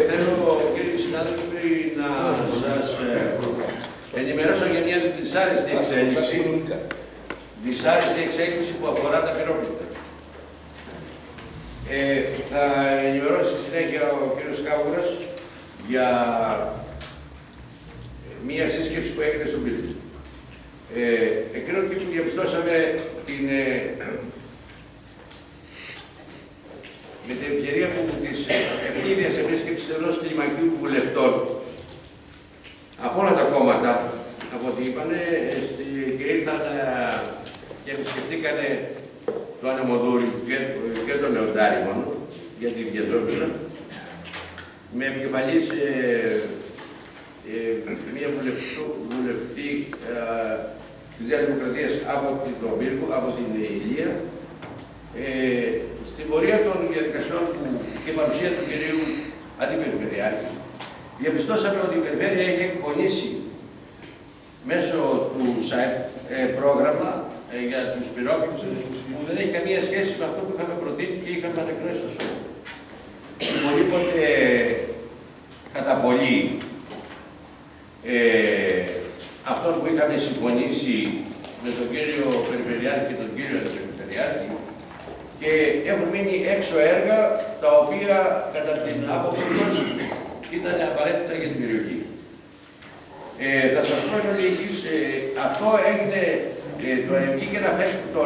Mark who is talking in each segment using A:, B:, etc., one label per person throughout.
A: θέλω, κύριοι συνάδελφοι, να σας ενημερώσω για μια δυσάρεστη εξέλιξη που αφορά τα πυρόπληκτα. Θα ενημερώσει στη συνέχεια ο κύριος Κάβουρας για μία σύσκεψη που έγινε στον Πύργο. Εκείνο που διαπιστώσαμε με την ευκαιρία που της ευνίδιας επίσκεψης ενός κλιμακίου βουλευτών από όλα τα κόμματα, από ό,τι είπανε, και ήρθαν και επισκεφτήκανε το Ανεμοδούρι και το Λεοντάρι μόνο, γιατί διαζώντουσαν, με επικεφαλής μία βουλευτή της Νέας Δημοκρατίας από τον Πύργο, από την Ηλία, στην πορεία των διαδικασιών και παρουσία του κυρίου Αντιπεριφερειάρχη, διαπιστώσαμε ότι η Περιφέρεια έχει εκπονήσει μέσω του ΣΑΕΠ πρόγραμμα για τους πυρόπληκτους που δεν έχει καμία σχέση με αυτό που είχαμε προτείνει και είχαμε ανακοινώσει στο σώμα. Οπωσδήποτε κατά πολύ αυτόν που είχαμε συμφωνήσει με τον κύριο Περιφερειάρχη και τον κύριο Αντιπεριφερειάρχη, και έχουν μείνει έξω έργα τα οποία κατά την άποψή μας ήταν απαραίτητα για την περιοχή. Θα σας πω εν ολίγης, αυτό έγινε, βγήκε ένα φέκτο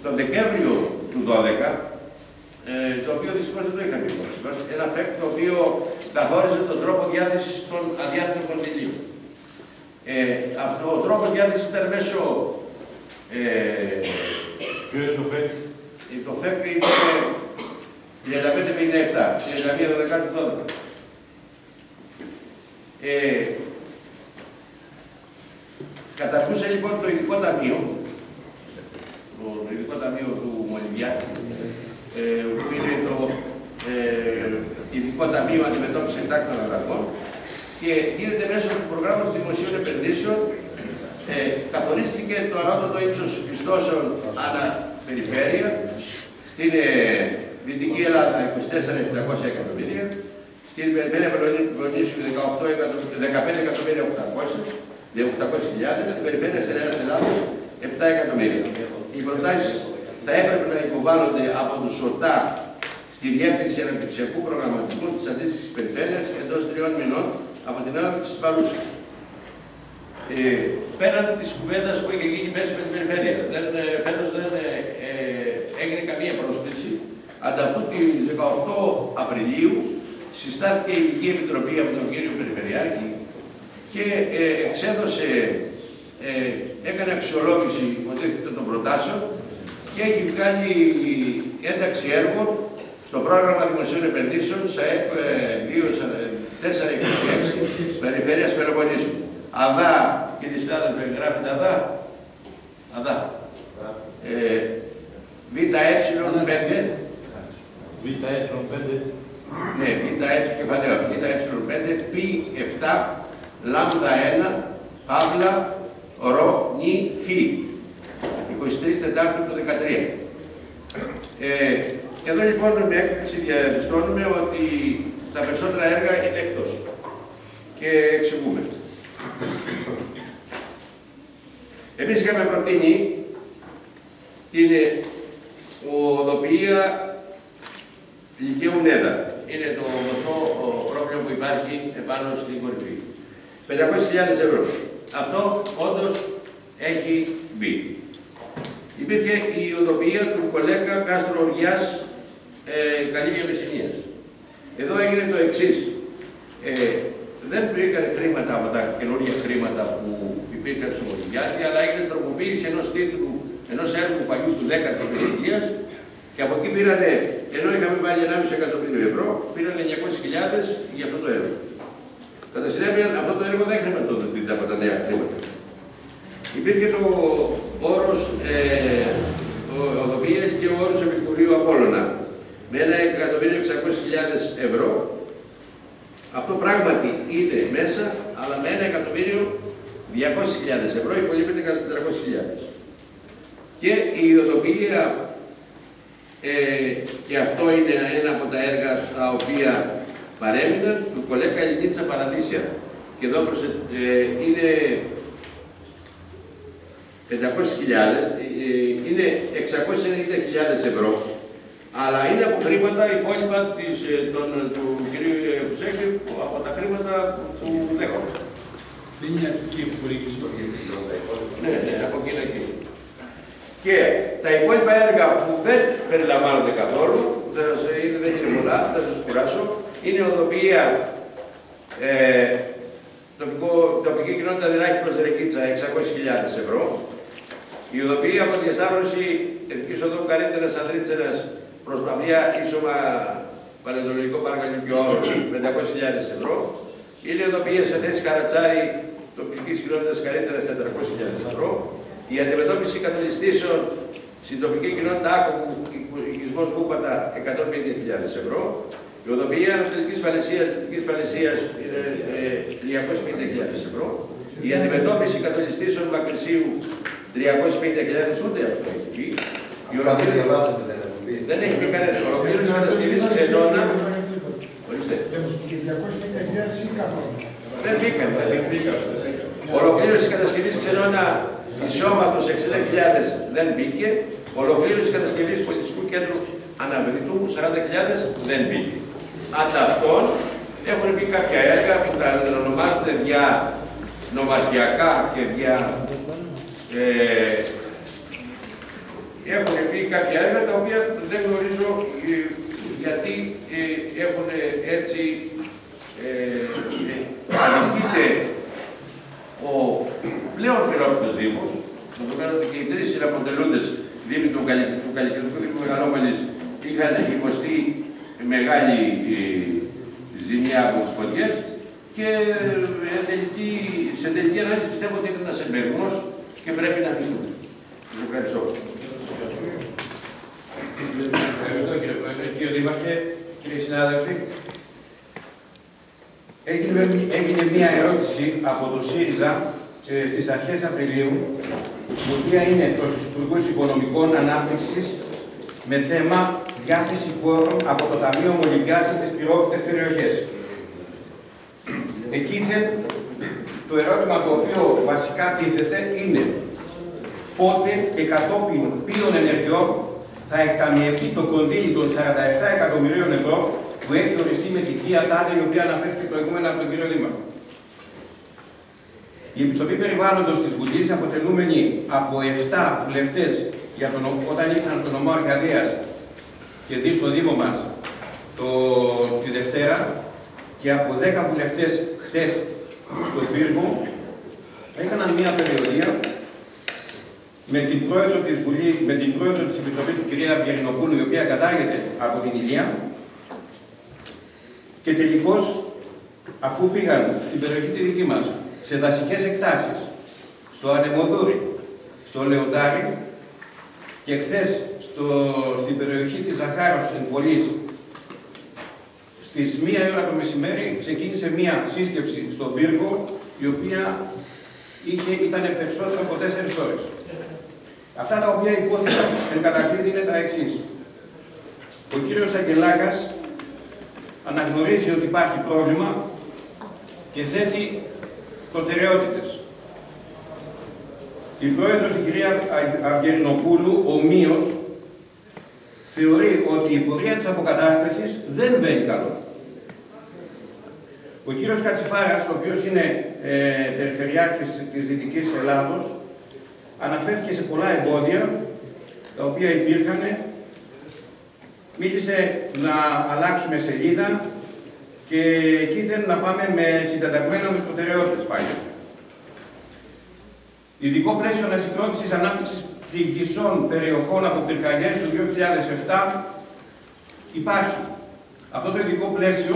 A: τον Δεκέμβριο του 2012, το οποίο δυστυχώς δεν το είχαμε υπόψη μας, ένα φέκτο το οποίο καθόριζε τον τρόπο διάθεσης των αδιάθετων υλίων. Ο τρόπος διάθεσης ήταν μέσω
B: ποιο είναι το ΦΕΚ?
A: Το ΦΕΚ είναι 35-57, 31-12. Καταρχούσε λοιπόν το ειδικό ταμείο, του Μολυβιάκη, που είναι το ειδικό ταμείο αντιμετώπισης εκτάκτων αναγκών, και γίνεται μέσω του προγράμματος δημοσίων επενδύσεων. Καθορίστηκε το ανώτατο ύψος πιστώσεων ανά περιφέρεια, στην Δυτική Ελλάδα 24.700 εκατομμύρια, στην περιφέρεια Πελοποννήσου 15.800.000, στην περιφέρεια Στερεάς Ελλάδος 7 εκατομμύρια. Οι προτάσεις θα έπρεπε να υποβάλλονται από τους ΟΤΑ στη Διεύθυνση Αναπτυξιακού Προγραμματισμού της αντίστοιχης περιφέρειας εντός 3 μηνών από την έναρξη της παρούσας. Πέραν της κουβέντας που είχε γίνει μέσα με την περιφέρεια, φέτος δεν έγινε καμία πρόσκληση. Ανταυτού τις 18 Απριλίου συστάθηκε η Ειδική Επιτροπή από τον κύριο Περιφερειάρχη και έκανε αξιολόγηση των προτάσεων και έχει βγάλει ένταξη έργων στο πρόγραμμα δημοσίων επενδύσεων ΣΑΕΠ 426 Περιφέρειας Πελοποννήσου. ΑΔΑ, κύριε συνάδελφε, γράφετε ΑΔΑ. ΑΔΑ. ΒΕ5.
B: ΒΕ5.
A: Ναι, ΒΕ κεφαλαίο. ΒΕ5, Π7, λάμδα 1, παύλα, ρο, νι, φι. 23 Τετάρτου του 2013. Εδώ λοιπόν με έκπληξη διαπιστώνουμε ότι τα περισσότερα έργα είναι εκτός. Και εξηγούμε. Εμείς είχαμε προτείνει την οδοποιία Λυκαίου Νέδα. Είναι το γνωστό πρόβλημα που υπάρχει επάνω στην κορυφή. 500.000 ευρώ. Αυτό όντως έχει μπει. Υπήρχε η οδοποιία του Κολέκα Κάστρο Οριάς Καλύβια Μεσσηνίας. Εδώ έγινε το εξής. Δεν βρήκαν χρήματα από τα καινούργια χρήματα που υπήρχαν στο Μολυβιάκη, αλλά έγινε τροποποίηση ενός τίτλου, ενός έργου παλιού του 10ου Μεσσηνίας, και από εκεί πήρανε, ενώ είχαμε βάλει 1,5 εκατομμύριο ευρώ, πήρανε 900.000 για αυτό το έργο. Κατά συνέπεια, αυτό το έργο δεν χρηματοδοτείται από τα νέα χρήματα. Υπήρχε το όρος οδοποιία και ο όρος Επικουρίου Απόλλωνα με 1.600.000 ευρώ. Αυτό πράγματι είναι μέσα, αλλά με 1.200.000 ευρώ υπολείπεται κατά 400.000. Και η οδοποιία και αυτό είναι ένα από τα έργα τα οποία παρέμειναν, του Κολέφκα Ελληνίτσα Παραδείσια. Και εδώ είναι 500.000, είναι 690.000 ευρώ, αλλά είναι από χρήματα υπόλοιπα του κ. Φουσέκη, από τα χρήματα που δέχομαι.
B: Δεν είναι εκεί που μπορεί και στο γεύμα.
A: Ναι, από εκεί είναι εκεί. Και τα υπόλοιπα έργα που δεν περιλαμβάνονται καθόλου, δεν είναι πολλά, δεν θα σας κουράσω, είναι οδοποιία τοπική κοινότητα Δράκη προς Ρεκίτσα, 600.000 ευρώ. Η οδοποιία από τη διασταύρωση Εθνικής Οδού Καρύττερας Ανδρίτσερας προς Παυλία Ίσωμα Παλαιοντολογικό Παρακαλείο και Όρος, 500.000 ευρώ. Είναι η οδοποιία σε θέση Καρατσάρη τοπικής κοινότητας Καρύττερας, 400.000 ευρώ. Η αντιμετώπιση κατολιστήσεων στην τοπική κοινότητα Άκομου, οικισμός Γούπατα, 150.000 ευρώ. Η οδοποιία Ανατολικής Φαλαισίας είναι 250.000 ευρώ. Η αντιμετώπιση κατολιστήσεων Μακρυσίου, 350.000, ούτε αυτό έχει πει. Δεν έχει πει κανένα. Ολοκλήρωση κατασκευής Ξενώνα. Ορίστε. Δεν μπήκαν. Ολοκλήρωση κατασκευής Ξενώνα Ισώματος 60.000 δεν μπήκε. Ολοκλήρωση κατασκευής πολιτιστικού κέντρου Αναβρίτου 40.000 δεν μπήκε. Ανταυτόν έχουν πει κάποια έργα που τα ονομάζονται δια νομαρχιακά και δια. Έχουν πει κάποια έργα τα οποία δεν γνωρίζω γιατί έχουν έτσι αδικείται ο πλέον πυρόπιτος Δήμος, δεδομένου ότι και οι τρεις συναποτελούντες Δήμοι του Καλλικριτικού Δήμου Μεγαλόμαλης είχαν υποστεί μεγάλη ζημιά από τις φωτιές και σε τελική ανάλυση πιστεύω ότι είναι ένας εμπεγμός και πρέπει να μείνουμε. Σας ευχαριστώ.
B: Ευχαριστώ κύριε Πρόεδρε. Κύριε Δήμαρχε, κύριοι συνάδελφοι, έγινε μία ερώτηση από το ΣΥΡΙΖΑ στις αρχές Απριλίου, η οποία είναι προς τους Υπουργούς Οικονομικών Ανάπτυξης με θέμα διάθεση πόρων από το Ταμείο Μολυβιάτης στις πυρόπιτες περιοχές. Εκείθεν, το ερώτημα το οποίο βασικά τίθεται είναι πότε και κατόπιν ποιων ενεργειών θα εκταμιευθεί το κονδύλι των 47 εκατομμυρίων ευρώ που έχει οριστεί με την Κία Τάδε, η οποία αναφέρθηκε προηγούμενα από τον κύριο Δήμαρχο. Η Επιτροπή Περιβάλλοντος της Βουλής, αποτελούμενη από 7 βουλευτές όταν ήρθαν στον νομό Αρκαδίας και δει στο Δήμο μας τη Δευτέρα και από 10 βουλευτές χθες στον Πύργο, έκαναν μία περιοδία με την πρόεδρο της Επιτροπής, την κυρία Βιερινοπούλου, η οποία κατάγεται από την Ηλία, και τελικώς, αφού πήγαν στην περιοχή τη δική μας, σε δασικές εκτάσεις, στο Ανεμοδούρι, στο Λεοντάρι και χθες στην περιοχή της Ζαχάρος εν Βολής, στις 1 ώρα το μεσημέρι ξεκίνησε μία σύσκεψη στον Πύργο, η οποία ήταν περισσότερο από 4 ώρες. Αυτά τα οποία υπόθηκαν εν κατακλείδη είναι τα εξής. Ο κύριος Αγγελάκας αναγνωρίζει ότι υπάρχει πρόβλημα και θέτει προτεραιότητες. Η πρόεδρος, η κυρία Αυγερινοπούλου, ομοίως, θεωρεί ότι η πορεία της αποκατάστασης δεν βαίνει καλώς. Ο κύριος Κατσιφάρας, ο οποίος είναι περιφερειάρχης της Δυτικής Ελλάδος, αναφέρθηκε σε πολλά εμπόδια τα οποία υπήρχαν. Μίλησε να αλλάξουμε σελίδα και εκεί θέλουν να πάμε με συντεταγμένα με προτεραιότητες πάλι. Ειδικό πλαίσιο ανασυγκρότησης ανάπτυξης πτυγισσών περιοχών από πυρκαγιές του 2007 υπάρχει. Αυτό το ειδικό πλαίσιο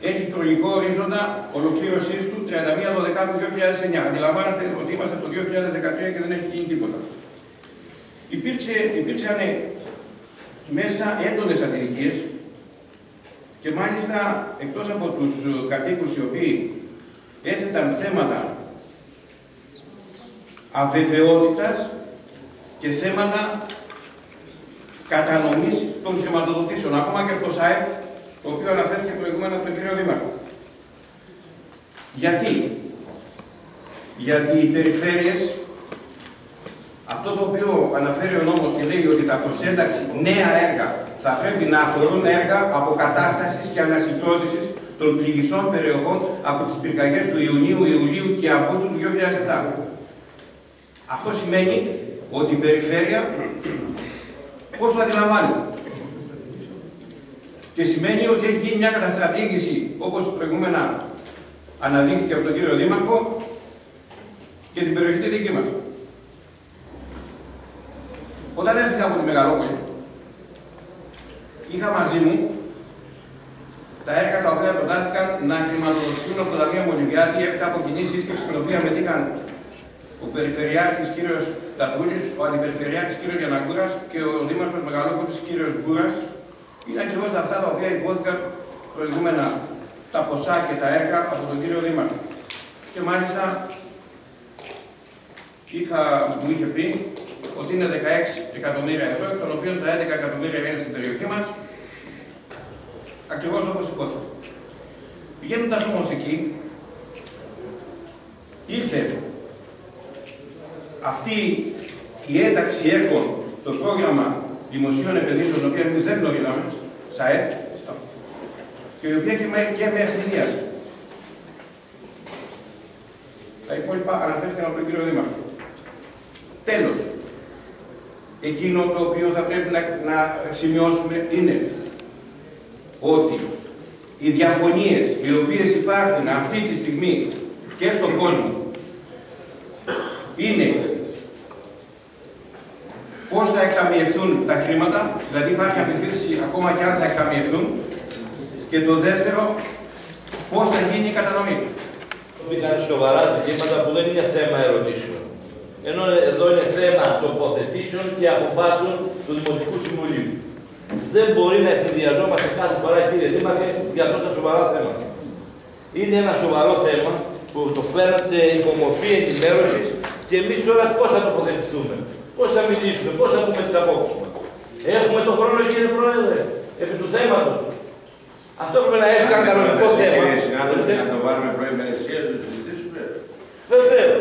B: έχει χρονικό ορίζοντα ολοκλήρωσής του 31/12/2009. Αντιλαμβάνεστε ότι είμαστε στο 2013 και δεν έχει γίνει τίποτα. Υπήρξαν μέσα έντονες αντιδικίες και μάλιστα εκτός από τους κατοίκους οι οποίοι έθεταν θέματα αβεβαιότητας και θέματα κατανομής των χρηματοδοτήσεων, ακόμα και από το ΣΑΕΠ, το οποίο αναφέρθηκε προηγούμενα από τον κύριο Δήμαρχο. Γιατί? Γιατί οι περιφέρειες, αυτό το οποίο αναφέρει ο νόμος και λέει ότι τα προσένταξη νέα έργα θα πρέπει να αφορούν έργα αποκατάστασης και ανασυγκρότησης των πληγισών περιοχών από τις πυρκαγιές του Ιουνίου, Ιουλίου και Αυγούστου του 2007. Αυτό σημαίνει ότι η περιφέρεια πώς το αντιλαμβάνεται. Και σημαίνει ότι έχει γίνει μια καταστρατήγηση, όπως προηγούμενα αναδείχθηκε από τον κύριο Δήμαρχο, και την περιοχή τη δική μας. Όταν έφυγα από τη Μεγαλόπολη, είχα μαζί μου τα έργα τα οποία προτάθηκαν να χρηματοδοτηθούν από το Ταμείο Μολυβιάτη έπειτα από κοινή σύσκεψη στην οποία μετήχαν ο Περιφερειάρχης κ. Τατούλης, ο Αντιπεριφερειάρχης κ. Γιαννακούρας και ο Δήμαρχος Μεγαλόπολης κ. Μπούρας. Είναι ακριβώς αυτά τα οποία υπόθηκαν προηγούμενα τα ποσά και τα έργα από τον κύριο Δήμαρχο. Και μάλιστα μου είχε πει ότι είναι 16 εκατομμύρια ευρώ, εκ των οποίων τα 11 εκατομμύρια είναι στην περιοχή μας, ακριβώς όπως υπόθηκε. Πηγαίνοντας όμως εκεί, ήρθε αυτή η ένταξη έργων στο πρόγραμμα δημοσίων επενδύσεων, την οποία εμείς δεν γνωρίζαμε, ΣΑΕΠ, και η οποία και με ευνηδίασε. Τα υπόλοιπα αναφέρθηκαν από τον κύριο Δήμαρχο. Τέλος, εκείνο το οποίο θα πρέπει να σημειώσουμε είναι ότι οι διαφωνίες οι οποίες υπάρχουν αυτή τη στιγμή και στον κόσμο είναι πώς θα εκταμιευθούν τα χρήματα, δηλαδή υπάρχει αμφισβήτηση ακόμα και αν θα εκταμιευθούν, και το δεύτερο, πώς θα γίνει η κατανομή.
C: Μπήκαν σοβαρά ζητήματα που δεν είναι θέμα ερωτήσεων. Ενώ εδώ είναι θέμα τοποθετήσεων και αποφάσεων του Δημοτικού Συμβουλίου. Δεν μπορεί να ευνηδιαζόμαστε κάθε φορά, κύριε Δήμαρχε, για αυτά τα σοβαρά θέματα. Είναι ένα σοβαρό θέμα που το φέρατε υπομορφή ενημέρωσης και εμείς τώρα πώς θα τοποθετηθούμε, πώς θα μιλήσουμε, πώς θα πούμε τις απόψεις μας. Έχουμε τον χρόνο, κύριε Πρόεδρε, επί του θέματος. Αυτό πρέπει να έχει ένα κανονικό θέμα.
A: Να το βάλουμε προημερεσία, να το συζητήσουμε.
C: Βεβαίως.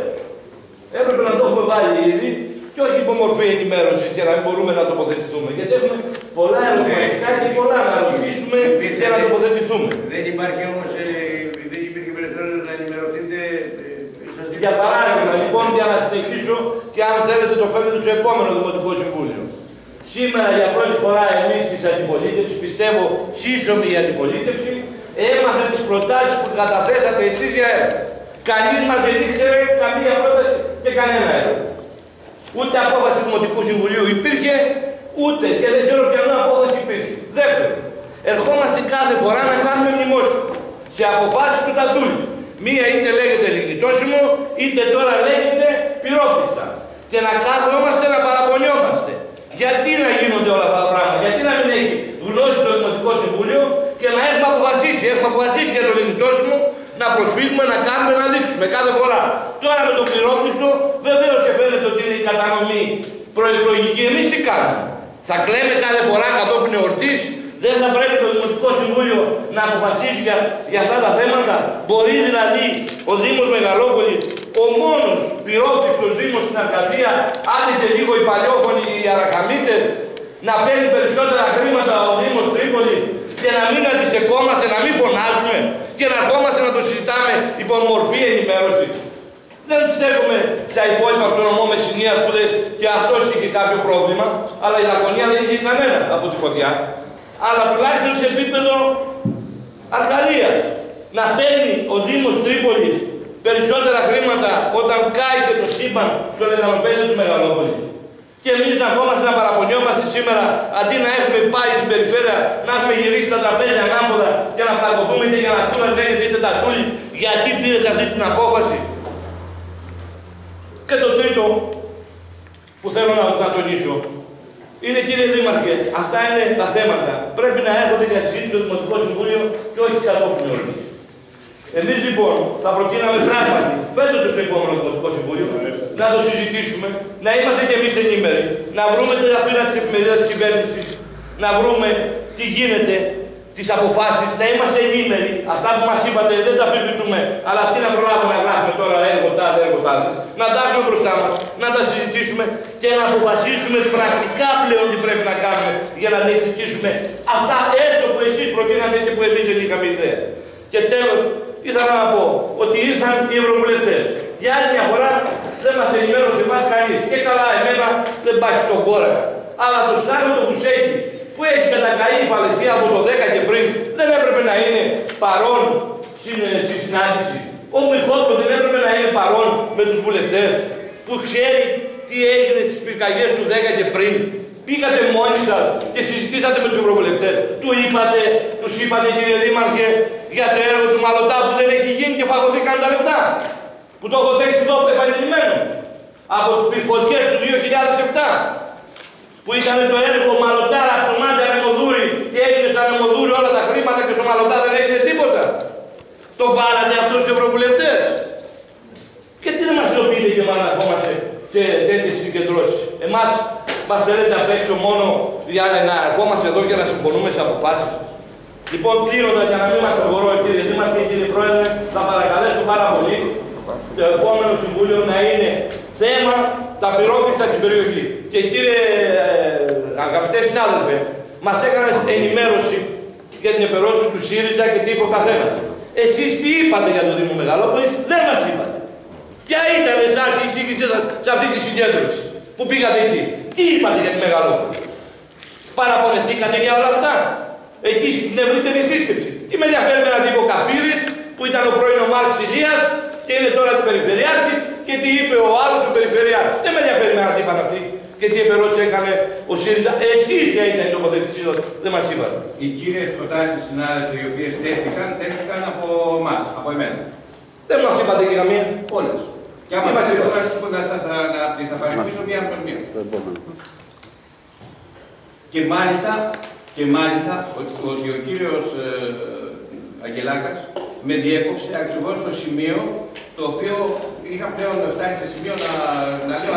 C: Έπρεπε να το έχουμε βάλει ήδη και όχι υπομορφή ενημέρωση και να μην μπορούμε να τοποθετηθούμε. Γιατί έχουμε πολλά ερωτηματικά και πολλά να ρωτήσουμε και να τοποθετηθούμε.
A: Δεν υπάρχει όμως, δεν υπήρχε περιθώριο να ενημερωθείτε.
C: Για παράδειγμα, λοιπόν, για να συνεχίσω και αν θέλετε το φέρετε στο επόμενο Δημοτικό Συμβούλιο. Σήμερα για πρώτη φορά εμείς της αντιπολίτευσης, πιστεύω σύσσωμη η αντιπολίτευση, έμαθε τις προτάσεις που καταθέσατε εσείς για έργα. Κανείς μας δεν ήξερε καμία πρόταση και κανένα έργο. Ούτε απόφαση του Δημοτικού Συμβουλίου υπήρχε, ούτε και δεν ξέρω ποιανού απόφαση υπήρχε. Δεύτερον, ερχόμαστε κάθε φορά να κάνουμε μνημόσυνο σε αποφάσεις του Τατούλη. Μία είτε λέγεται λιγνητόσιμο, είτε τώρα λέγεται πυρόπιστα. Και να κάθομαστε να παραπονιόμαστε. Γιατί να γίνονται όλα αυτά τα πράγματα, γιατί να μην έχει γνώση το Δημοτικό Συμβούλιο και να έχουμε αποφασίσει. Έχουμε αποφασίσει για το λιγνητόσιμο να προσφύγουμε, να κάνουμε, να δείξουμε κάθε φορά. Τώρα με το πυρόπιστο, βεβαίως και φαίνεται ότι είναι η κατανομή προεκλογική. Εμείς τι κάνουμε. Θα κλαίμε κάθε φορά κατόπιν εορτής. Δεν θα πρέπει το Δημοτικό Συμβούλιο να αποφασίσει για αυτά τα θέματα. Μπορεί δηλαδή ο Δήμος Μεγαλόπολης, ο μόνος πυρόπιστος Δήμος στην Αρκαδία, άντε και λίγο οι παλιόφωνοι, οι Αραχαμίτες, να παίρνει περισσότερα χρήματα ο Δήμος Τρίπολης και να μην αντιστεκόμαστε, να μην φωνάζουμε και να ερχόμαστε να το συζητάμε υπό μορφή ενημέρωση. Δεν στέκουμε στα υπόλοιπα στο νομό Μεσσηνίας που και αυτός είχε κάποιο πρόβλημα, αλλά η Λακωνία δεν είχε κανένα από τη φωτιά. Αλλά τουλάχιστον σε επίπεδο Αρκαδίας. Να παίρνει ο Δήμος Τρίπολης περισσότερα χρήματα όταν κάει και το σύμπαν στο λεγανοπέδιο του Μεγαλόπολη. Και εμείς να ερχόμαστε να παραπονιόμαστε σήμερα, αντί να έχουμε πάει στην περιφέρεια, να έχουμε γυρίσει τα τραπέζια ανάποδα και να πλακωθούμε και για να πούμε λέγεται είτε Τατούλη, γιατί πήρες αυτή την απόφαση. Και το τρίτο που θέλω να τονίσω είναι, κύριε Δήμαρχε, αυτά είναι τα θέματα. Πρέπει να έρχονται για συζήτηση στο Δημοτικό Συμβούλιο και όχι κατόπιν εορτής. Εμείς λοιπόν θα προτείναμε πράγματι, φέτο το επόμενο Δημοτικό Συμβούλιο, να το συζητήσουμε, να είμαστε κι εμείς ενήμεροι, να βρούμε τα δαφύλλα της εφημερίδας της κυβέρνησης, να βρούμε τι γίνεται, τις αποφάσεις, να είμαστε ενήμεροι. Αυτά που μας είπατε δεν τα συζητούμε, αλλά τι να προλάβουμε να γράφουμε τώρα έργο τάδε, να τα έχουμε μπροστά μας, να τα συζητήσουμε και να αποφασίσουμε πρακτικά πλέον τι πρέπει να κάνουμε για να διεκδικήσουμε αυτά έστω που εσείς προτείνατε και που εμείς δεν είχαμε ιδέα. Και τέλος, ήθελα να πω ότι ήρθαν οι ευρωβουλευτές. Για άλλη μια φορά δεν μας ενημέρωσε εμάς κανείς. Και καλά, εμένα δεν πάει στον κόρακα. Αλλά το συνάδελφο το Βουσέκη που έχει κατακαεί η Παλαιστίνη από το 10 και πριν, δεν έπρεπε να είναι παρόν στη συνάντηση. Ο Μιχόπουλος δεν έπρεπε να είναι παρόν με τους βουλευτές που ξέρει τι έγινε στις πυρκαγιές του 10 και πριν. Πήγατε μόνοι σας και συζητήσατε με τους ευρωβουλευτές. Τους είπατε κύριε Δήμαρχε για το έργο του Μαλωτά που δεν έχει γίνει και φαγωθήκαν τα λεφτά. Που το έχω θέσει εδώ επανειλημμένο. Από τις πυρφωτιές του 2007. Που ήταν το έργο Μαλωτά, στο Μάντα Ανεμοδούρη και έγινε στο Ανεμοδούρη όλα τα χρήματα και στο Μαλωτά δεν έγινε τίποτα. Το βάλατε αυτούς τους ευρωβουλευτές. Και τι δεν μας υλοποιείτε και μας ερχόμαστε σε τέτοιες συγκεντρώσεις. Εμάς μας θέλετε απ' έξω μόνο για να ερχόμαστε εδώ και να συμφωνούμε στις αποφάσεις. Λοιπόν, κλείνοντας για να μην μακρηγορώ, κύριε Δήμαρχε και κύριε Πρόεδρε, θα παρακαλέσω πάρα πολύ το επόμενο Συμβούλιο να είναι θέμα τα πυρόκλητα στην περιοχή. Και κύριε αγαπητέ συνάδελφε, μας έκανες ενημέρωση για την επερώτηση του ΣΥΡΙΖΑ και τι είπε ο καθένας. Εσείς τι είπατε για το Δήμο Μεγαλόπολης, δεν μας είπατε. Ποια ήταν εσάς η εισήγησή σας σε αυτή τη συγκέντρωση που πήγατε εκεί. Τι είπατε για τη Μεγαλόπολη. Παραπονεθήκατε για όλα αυτά. Εκεί στην ευρύτερη σύσκεψη. Τι με ενδιαφέρει με έναν τύπο Καφίρης που ήταν ο πρώην Ομάρης Ηλίας και είναι τώρα την Περιφερειάρχης και τι είπε ο άλλος ο Περιφερειάρχης. Δεν με ενδιαφέρει με έναν τύπο αυτή και τι επερώτηση έκανε ο ΣΥΡΙΖΑ. Εσείς ποια ήταν η τοποθέτησή σας, δεν μας είπατε.
B: Οι κύριες προτάσεις συνάδελφοι οι οποίες τέθηκαν από εμάς, από εμένα.
C: Δεν μας είπατε και καμία.
B: Όλες. Και άμα δεν να τις απαριθμίσω μία προς μία. Και μάλιστα ότι ο κύριος Αγγελάκας με διέκοψε ακριβώς στο σημείο το οποίο είχα πλέον φτάσει σε σημείο να λέω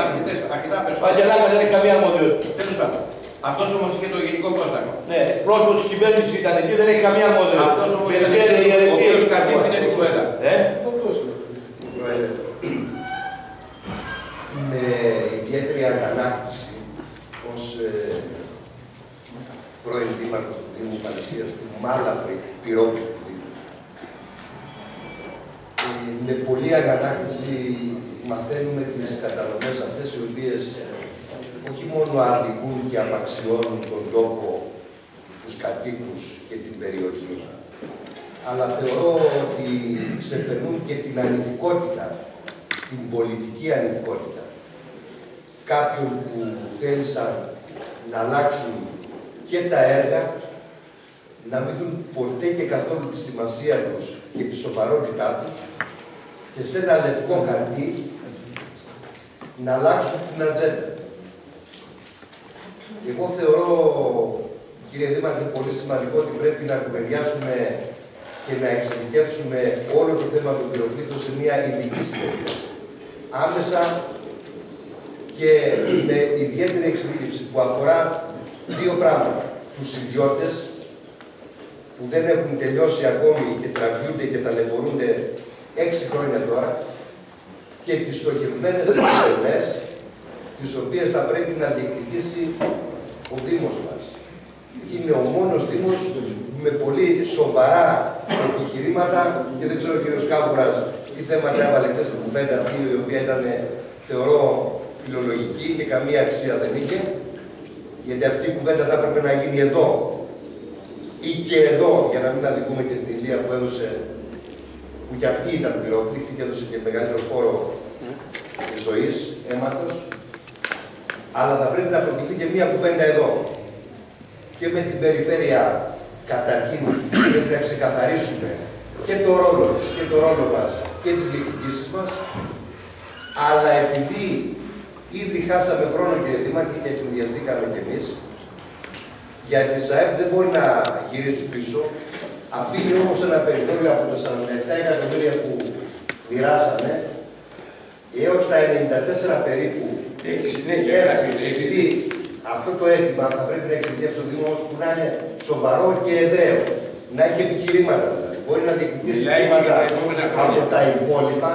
B: αρκετά περισσότερα.
C: Ο Αγγελάκας δεν έχει καμία αρμοδιότητα.
B: Τέλος πάντων. Αυτός όμως είχε το γενικό πρόσταγμα.
C: Ναι, πρόσωπος της κυβέρνησης ήταν εκεί, δεν έχει καμία αρμοδιότητα.
B: Αυτός όμως ο οποίος κατήφθηνε την κουβέντα.
D: Με ιδιαίτερη αγανάκτηση ως πρώην δήμαρχος του Δήμου Παλαιστίας, του Μάλαπρη Πυρόπουλου του Δήμου. Με πολλή αγανάκτηση μαθαίνουμε τις κατανομές αυτές οι οποίες όχι μόνο αδικούν και απαξιώνουν τον τόπο, τους κατοίκους και την περιοχή, αλλά θεωρώ ότι ξεπερνούν και την ανηθικότητα, την πολιτική ανηθικότητα κάποιων που θέλησαν να αλλάξουν και τα έργα, να μην δουν ποτέ και καθόλου τη σημασία τους και τη σοβαρότητά τους και σε ένα λευκό χαρτί να αλλάξουν την ατζέντα. Εγώ θεωρώ, κύριε Δήμαρχε, πολύ σημαντικό ότι πρέπει να κουβεντιάσουμε και να εξειδικεύσουμε όλο το θέμα των πυροκλήτων σε μια ειδική συνεδρία. Άμεσα και με ιδιαίτερη εξειδίκευση που αφορά δύο πράγματα. Τους ιδιώτες που δεν έχουν τελειώσει ακόμη και τραβιούνται και ταλαιπωρούνται 6 χρόνια τώρα και τις στοχευμένες επιδομές τις οποίες θα πρέπει να διεκδικήσει ο Δήμος μας. Είναι ο μόνος Δήμος με πολύ σοβαρά επιχειρήματα και δεν ξέρω ο κύριος Κάβουρας τι θέματα έβαλε χθες στην κουβέντα αυτή η οποία ήταν, θεωρώ, φιλολογική και καμία αξία δεν είχε. Γιατί αυτή η κουβέντα θα έπρεπε να γίνει εδώ ή και εδώ, για να μην αδικούμε και την Ηλία που έδωσε, που κι αυτή ήταν πυρόπληκτη και έδωσε και μεγαλύτερο φόρο ζωής, αίματος. Αλλά θα πρέπει να προκληθεί και μία κουβέντα εδώ. Και με την περιφέρεια καταρχήν πρέπει να ξεκαθαρίσουμε και το ρόλο της και το ρόλο μας και τις διεκδικήσεις μας. Αλλά επειδή ήδη χάσαμε χρόνο, κύριε Δήμαρχε, και ευνηδιαστήκαμε κι εμείς, γιατί η ΣΑΕΠ δεν μπορεί να γυρίσει πίσω Αφήνει όμως ένα περιθώριο από τα 47 εκατομμύρια που μοιράσαμε έως τα 94 περίπου.
A: Έχει συνέχεια.
D: Επειδή αυτό το αίτημα θα πρέπει να εξηγήσει ο Δήμος που να είναι σοβαρό και εδραίο. Να έχει επιχειρήματα. Δηλαδή. Μπορεί να διεκδικήσει επιχειρήματα από τα υπόλοιπα,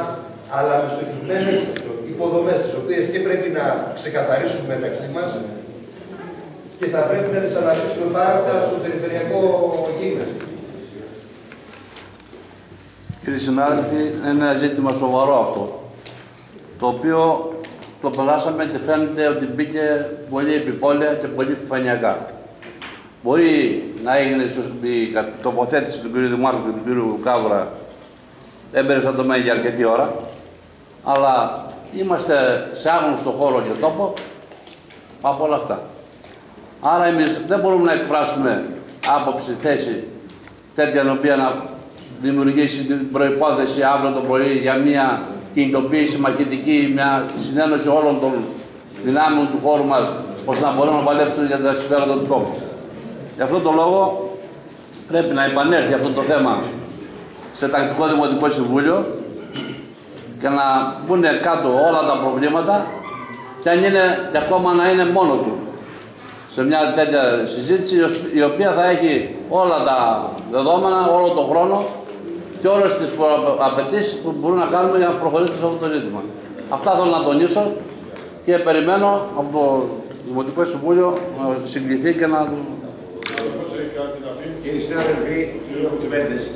D: αλλά με στοχευμένες υποδομές, τις οποίες και πρέπει να ξεκαθαρίσουμε μεταξύ μας και θα πρέπει να τις αναδείξουμε πάρα αυτά στο περιφερειακό γίγνεσθε.
E: Κύριοι συνάδελφοι, είναι ένα ζήτημα σοβαρό αυτό, το οποίο το περάσαμε και φαίνεται ότι μπήκε πολύ επιπόλαια και πολύ επιφανειακά. Μπορεί να έγινε η τοποθέτηση του κ. Δημάρχου και του κ. Κάβρα, έμπερε το μέγει για αρκετή ώρα, αλλά είμαστε σε άγνωστο χώρο και τόπο από όλα αυτά. Άρα εμείς δεν μπορούμε να εκφράσουμε άποψη, θέση τέτοια η οποία να δημιουργήσει την προϋπόθεση αύριο το πρωί για μια κινητοποίηση μαχητική, μια συνένωση όλων των δυνάμεων του χώρου μας, ώστε να μπορούμε να παλέψουν για τα συμφέροντα του τόπου. Γι' αυτόν τον λόγο πρέπει να επανέλθει αυτό το θέμα σε τακτικό Δημοτικό Συμβούλιο και να μπουν κάτω όλα τα προβλήματα και αν είναι και ακόμα να είναι μόνο του σε μια τέτοια συζήτηση η οποία θα έχει όλα τα δεδομένα, όλο τον χρόνο και όλες τις απαιτήσεις που μπορούμε να κάνουμε για να προχωρήσουμε σε αυτό το ζήτημα. Αυτά θέλω να τονίσω και περιμένω από το Δημοτικό Συμβούλιο να συγκληθεί και να...
A: Κύριοι συνάδελφοι,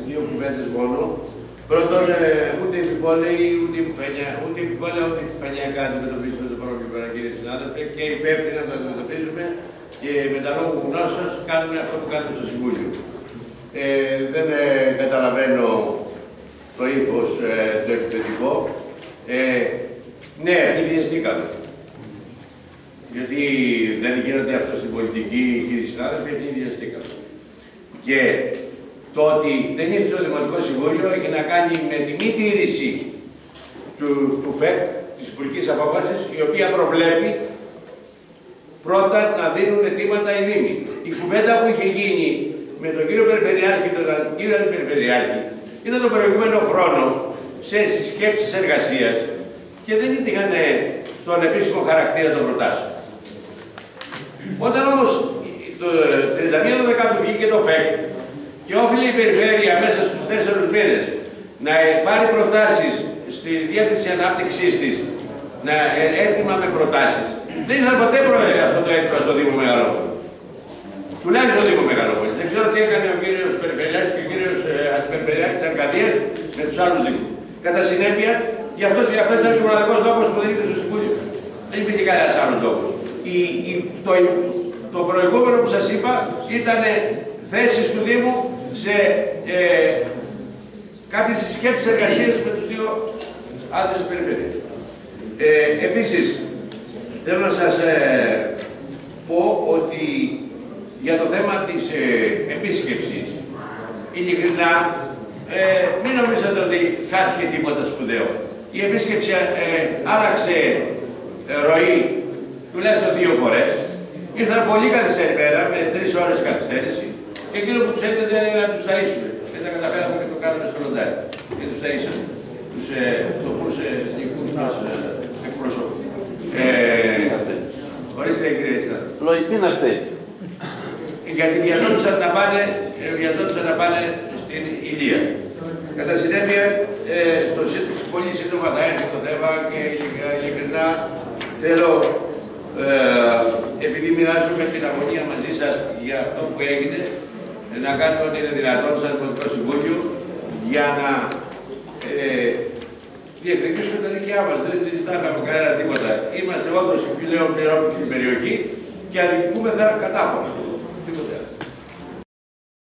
A: δύο κουβέντες μόνο. Πρώτον, ούτε επιπόλαιοι, ούτε επιφανειακά αντιμετωπίζουμε το πρόβλημα, κύριοι συνάδελφοι, και υπεύθυνα το αντιμετωπίζουμε και με τα λόγου γνώσεως κάνουμε αυτό που κάνουμε στο Συμβούλιο. Δεν καταλαβαίνω το ύφος το επιθετικό. Ναι, βιαστήκαμε. Γιατί δεν γίνονται αυτό στην πολιτική, κύριοι συνάδελφοι, επειδή βιαστήκαμε. Και το ότι δεν ήρθε στο Δημοτικό Συμβούλιο έχει να κάνει με τη μη τήρηση του ΦΕΚ, της Υπουργικής Απόφασης, η οποία προβλέπει πρώτα να δίνουν αιτήματα οι Δήμοι. Η κουβέντα που είχε γίνει με τον κύριο Περιφερειάρχη και τον κύριο Αντιπεριφερειάρχη ήταν τον προηγούμενο χρόνο σε συσκέψεις εργασίας και δεν είχαν τον επίσημο χαρακτήρα των προτάσεων. Όταν όμως το 31 Δεκάτου βγήκε το ΦΕΚ και όφιλε η Περιφέρεια μέσα στους 4 μήνες να πάρει προτάσεις στη Διεύθυνση Ανάπτυξής της, να έτοιμα με προτάσεις, δεν ήθελαν ποτέ αυτό το έτοιμα στο Δήμο Μεγαλόπολης. Τουλάχιστον στο Δήμο Μεγαλόπολης. Δεν ξέρω τι έκανε ο κύριος Περιφερειάρχης και ο κύριος Αντιπεριφερειάρχης της Αρκαδίας με τους άλλους Δήμους. Κατά συνέπεια, γι' αυτό ήταν και ο μοναδικός λόγος που δεν ήρθε στο Συμβούλιο. Δεν υπήρχε κανένας άλλος λόγος. Το προηγούμενο που σας είπα ήταν θέσεις του Δήμου σε κάποιες σκέψεις εργασίες με τους δύο άντρες της περιφέρειας. Επίσης, θέλω να σας πω ότι για το θέμα της επίσκεψης, ειλικρινά, μην νομίζετε ότι χάθηκε τίποτα σπουδαίο. Η επίσκεψη άλλαξε ροή τουλάχιστον 2 φορές. Ήρθαν πολύ καθυστερημένα, με 3 ώρες καθυστέρηση, και εκείνο που τους έδινε είναι να τους ταΐσουμε. Δεν τα καταφέραμε και το κάναμε στο λοντάρι. Και τους ταΐσαμε. Τους φτωχούς εθνικούς μας εκπροσώπους. Ορίστε, κύριε Ιστάδη.
E: Λογική είναι αυτή.
A: Γιατί βιαζόντουσαν να πάνε στην Ηλία. Κατά συνέπεια, πολύ σύντομα θα έρθει το θέμα και ειλικρινά θέλω, επειδή μοιράζομαι την αγωνία μαζί σας για αυτό που έγινε, να κάνουμε ό,τι είναι δυνατόν σαν Δημοτικό Συμβούλιο για να διεκδικήσουμε τα δικιά μας. Δεν ζητάμε από κανένα τίποτα. Είμαστε όντως η πλέον πληρώνουμε την περιοχή και αδικούμεθα κατάφορα.